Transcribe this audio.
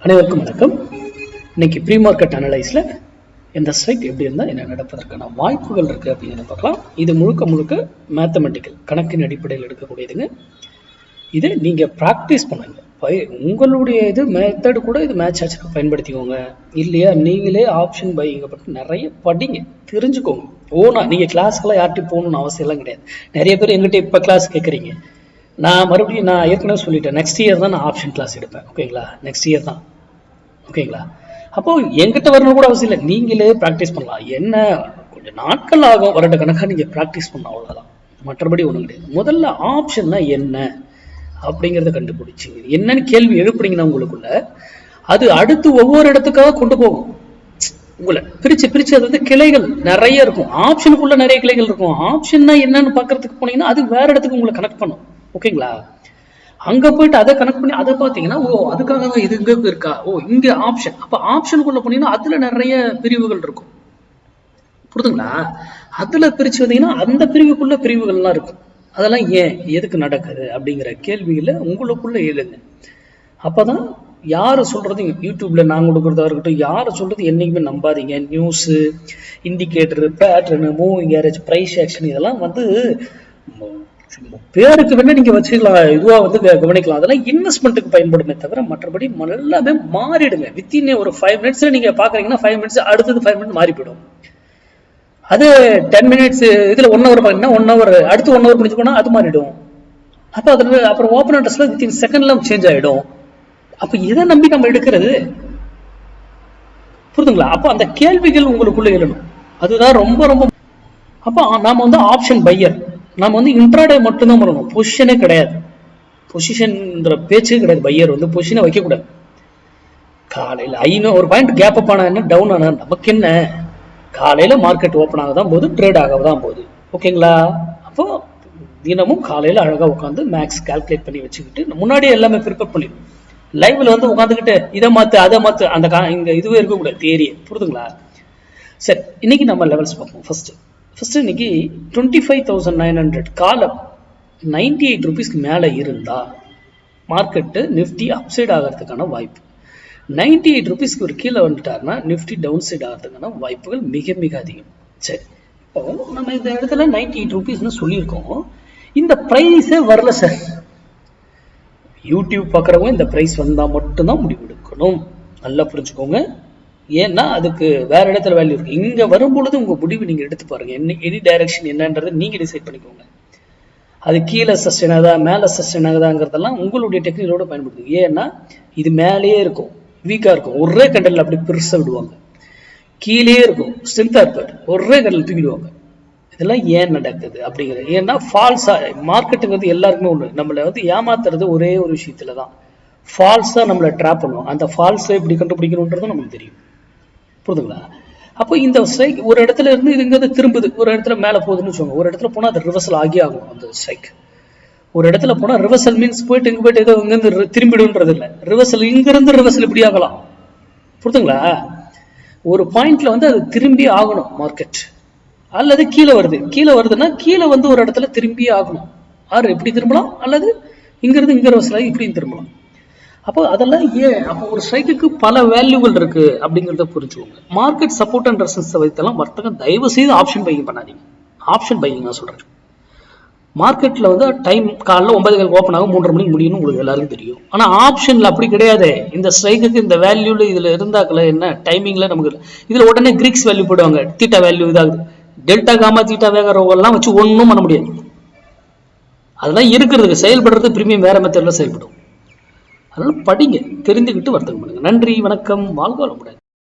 அனைவருக்கும் வணக்கம். இன்னைக்கு ப்ரீ மார்க்கெட் அனலைஸ்ல எந்த ஸ்ட்ரைக் எப்படி இருந்தால் என்ன நடப்பதற்கான வாய்ப்புகள் இருக்கு அப்படிங்கிறத பார்க்கலாம். இது முழுக்க முழுக்க மேத்தமெட்டிக்கல் கணக்கின் அடிப்படையில் எடுக்கக்கூடியதுங்க. இதை நீங்க ப்ராக்டிஸ் பண்ணுங்க. உங்களுடைய இது மெத்தடு கூட இது மேட்ச் ஆச்சுன்னா பயன்படுத்திக்கோங்க. இல்லையா நீங்களே ஆப்ஷன் பையிங்க பற்றி நிறைய படிங்க, தெரிஞ்சுக்கோங்க. நீங்க கிளாஸ்க்கெல்லாம் யார்கிட்ட போகணும்னு அவசியம் எல்லாம் கிடையாது. நிறைய பேர் எங்கிட்ட இப்போ கிளாஸ் கேட்குறீங்க. நான் ஏற்கனவே சொல்லிட்டேன், நெக்ஸ்ட் இயர் தான் நான் ஆப்ஷன் கிளாஸ் எடுப்பேன். ஓகேங்களா, நெக்ஸ்ட் இயர் தான். ஓகேங்களா, அப்போ எங்கிட்ட வரணும் கூட அவசியம் இல்லை, நீங்களே ப்ராக்டிஸ் பண்ணலாம். என்ன கொஞ்சம் நாட்கள் ஆகும், வருட கணக்காக நீங்க ப்ராக்டிஸ் பண்ணலாம், அவ்வளவுதான். மற்றபடி ஒன்றும் கிடையாது. முதல்ல ஆப்ஷன்னா என்ன அப்படிங்கிறத கண்டுபிடிச்சு என்னன்னு கேள்வி எழுப்புறீங்கன்னா உங்களுக்குள்ள அது அடுத்து ஒவ்வொரு இடத்துக்காக கொண்டு போகும். உங்களை பிரிச்சு அது கிளைகள் நிறைய இருக்கும். ஆப்ஷனுக்குள்ள நிறைய கிளைகள் இருக்கும். ஆப்ஷன்னா என்னன்னு பாக்குறதுக்கு போனீங்கன்னா அது வேற இடத்துக்கு உங்களை கனெக்ட் பண்ணும். ஓகேங்களா, அங்க போயிட்டு அதை கனெக்ட் பண்ணி அதை பாத்தீங்கன்னா அதுக்காக தான் இது இங்க இருக்கா, இங்க ஆப்ஷன். அப்ப ஆப்ஷனுக்குள்ள போனீங்கன்னா அதுல நிறைய பிரிவுகள் இருக்கும். புரியுதுங்களா? அதுல பிரிச்சு வந்தீங்கன்னா அந்த பிரிவுக்குள்ள பிரிவுகள்லாம் இருக்கும். அதெல்லாம் ஏன் எதுக்கு நடக்குது அப்படிங்கிற கேள்விகளை உங்களுக்குள்ள எழுங்க. அப்பதான் யாரு சொல்றது, யூடியூப்ல நாங்க கொடுக்குறதா இருக்கட்டும், யாரு சொல்றது என்னைக்குமே நம்பாதீங்க. நியூஸ், இண்டிகேட்டர், பேட்டர்னு, மூவிங் ஆவரேஜ், பிரைஸ் ஆக்ஷன் இதெல்லாம் பேருக்கு வேணா நீங்க வச்சுக்கலாம், இதுவா கவனிக்கலாம். அதெல்லாம் இன்வெஸ்ட்மெண்ட்டுக்கு பயன்படுமே தவிர மற்றபடி எல்லாமே மாறிடுங்க. வித்தின் ஒரு 5 minutes நீங்க பாக்குறீங்கன்னா 5 minutes அடுத்தது 5 minutes மாறி போயிடும். அது 10 minutes இதுல 1 hour பாத்தீங்கன்னா 1 hour அடுத்து 1 hour முடிஞ்சு போனா அது மாறிடும். அப்ப அதுல அப்புறம் ஓப்பன் அட்ரஸ்ல வித்தின் செகண்ட்ல சேஞ்ச் ஆயிடும். அப்ப இதை நம்பி நம்ம எடுக்கிறது, புரியுதுங்களா? அப்ப அந்த கேள்விகள் உங்களுக்குள்ள எழணும். அதுதான் ரொம்ப ரொம்ப. அப்ப நாம ஆப்ஷன் பையர், நம்ம இன்ட்ராடே மட்டும்தான் பண்ணணும், பொசிஷனே கிடையாது. பொசிஷன்ன்ற பேச்சே கிடையாது. பையர் பொசிஷனை வைக்க கூடாது. காலையில 500 பாயிண்ட் கேப் அப் ஆனா என்ன, டவுன் ஆனா நமக்கு என்ன? காலையில மார்க்கெட் ஓப்பன் ஆகதான் போகுது, ட்ரேட் ஆகதான் போகுது. ஓகேங்களா? அப்போ தினமும் காலையில அழகா உட்காந்து மேக்ஸ் கால்குலேட் பண்ணி வச்சுக்கிட்டு முன்னாடியே எல்லாமே ப்ரிப்பேர் பண்ணிடும். லைவ்ல உட்காந்துக்கிட்டு இதை மாத்து அதை மாத்து அந்த இங்க இதுவே இருக்கக்கூடாது, தேரிய. புரியுதுங்களா? சரி, இன்னைக்கு நம்ம லெவல்ஸ் பார்ப்போம். ஃபர்ஸ்ட் இன்னைக்கு 25,900 காலம் 98 rupeesக்கு மேல இருந்தா மார்க்கெட்டு நிஃப்டி அப்சைட் ஆகிறதுக்கான வாய்ப்பு. 98 rupeesக்கு ஒரு கீழே வந்துட்டாருன்னா நிஃப்டி டவுன் சைட் ஆகிறதுக்கான வாய்ப்புகள் மிக மிக அதிகம். சரி, இப்போ நம்ம இந்த இடத்துல 98 rupeesன்னு சொல்லியிருக்கோம். இந்த பிரைஸே வரல சார். யூடியூப் பார்க்குறவங்க இந்த பிரைஸ் வந்தா மட்டும்தான் முடிவு எடுக்கணும். நல்லா புரிஞ்சுக்கோங்க. ஏன்னா அதுக்கு வேற இடத்துல வேல்யூ இருக்கு. இங்க வரும்பொழுது உங்க முடிவு நீங்க எடுத்து பாருங்க. எனி டைரக்ஷன் என்னன்றதை நீங்க டிசைட் பண்ணிக்கோங்க. அது கீழே சஸ்டெயின் ஆகுதா மேல சஸ்டெயின் ஆகுதாங்கிறதெல்லாம் உங்களுடைய டெக்னிக்கலோட பயன்படுத்துங்க. ஏன்னா இது மேலேயே இருக்கும், வீக்கா இருக்கும், ஒரே கண்டல் அப்படி பெருசா விடுவாங்க. கீழே இருக்கும், ஸ்ட்ரென்த்தா இருப்பாரு, ஒரே கண்டல் தூக்கிடுவாங்க. இதெல்லாம் ஏன் நடக்குது அப்படிங்கிறது. ஏன்னா ஃபால்ஸா மார்க்கெட்டுங்கிறது எல்லாருக்குமே ஒண்ணு. நம்மள ஏமாத்துறது ஒரே ஒரு விஷயத்துலதான். ஃபால்ஸா நம்மளை ட்ராப் பண்ணுவோம். அந்த ஃபால்ஸை எப்படி கண்டுபிடிக்கணும்ன்றதும் நமக்கு தெரியும். புரியுதுங்களா? அப்போ இந்த ஸ்ட்ரைக் ஒரு இடத்துல இருந்து இது இங்க திரும்புது, ஒரு இடத்துல மேல போகுதுன்னு சொல்லுவாங்க. ஒரு இடத்துல போனா அது ரிவர்சல் ஆகி ஆகும். அந்த ஸ்ட்ரைக் ஒரு இடத்துல போனா ரிவர்சல் மீன்ஸ் போயிட்டு இங்க போயிட்டு ஏதோ இங்க இருந்து திரும்பிடுன்றது இல்லை. ரிவர்சல் இங்க இருந்து ரிவர்சல் இப்படி ஆகலாம். புரியுதுங்களா? ஒரு பாயிண்ட்ல அது திரும்பி ஆகணும் மார்க்கெட். அல்லது கீழே வருதுன்னா கீழே ஒரு இடத்துல திரும்பி ஆகணும். எப்படி திரும்பலாம், அல்லது இங்க இருந்து இங்க ரிவர்சல் ஆகி இப்படியும் திரும்பலாம். அப்போ அதெல்லாம் ஏன்? அப்போ ஒரு ஸ்ட்ரைக்குக்கு பல வேல்யூகள் இருக்கு அப்படிங்கிறத புரிஞ்சுக்கோங்க. மார்க்கெட் சப்போர்ட் அண்ட் ரெசிஸ்டன்ஸ் வைத்தெல்லாம் வர்த்தகம் தயவு செய்து ஆப்ஷன் பையிங் பண்ணாதீங்க. ஆப்ஷன் பையிங் நான் சொல்றேன். மார்க்கெட்ல டைம் காலைல 9 ஓப்பன் ஆகும், 3:30 மணிக்கு முடியும்னு உங்களுக்கு எல்லாருக்கும் தெரியும். ஆனா ஆப்ஷன்ல அப்படி கிடையாது. இந்த ஸ்ட்ரைக்குக்கு இந்த வேல்யூல இதுல இருந்தாக்கல என்ன டைமிங்ல நமக்கு இதுல உடனே கிரீக்ஸ் வேல்யூ போடுவாங்க. தீட்டா வேல்யூ இதாகுது, டெல்டா காமா தீட்டா வேக ரோவெல்லாம் வச்சு ஒன்றும் பண்ண முடியாது. அதெல்லாம் இருக்கிறதுக்கு செயல்படுறது பிரீமியம் வேற மெத்தட்ல செயல்படும். அதனால படிங்க, தெரிந்துக்கிட்டு வர்த்தகம் பண்ணுங்க. நன்றி, வணக்கம், வாழ்க வளமுடன்.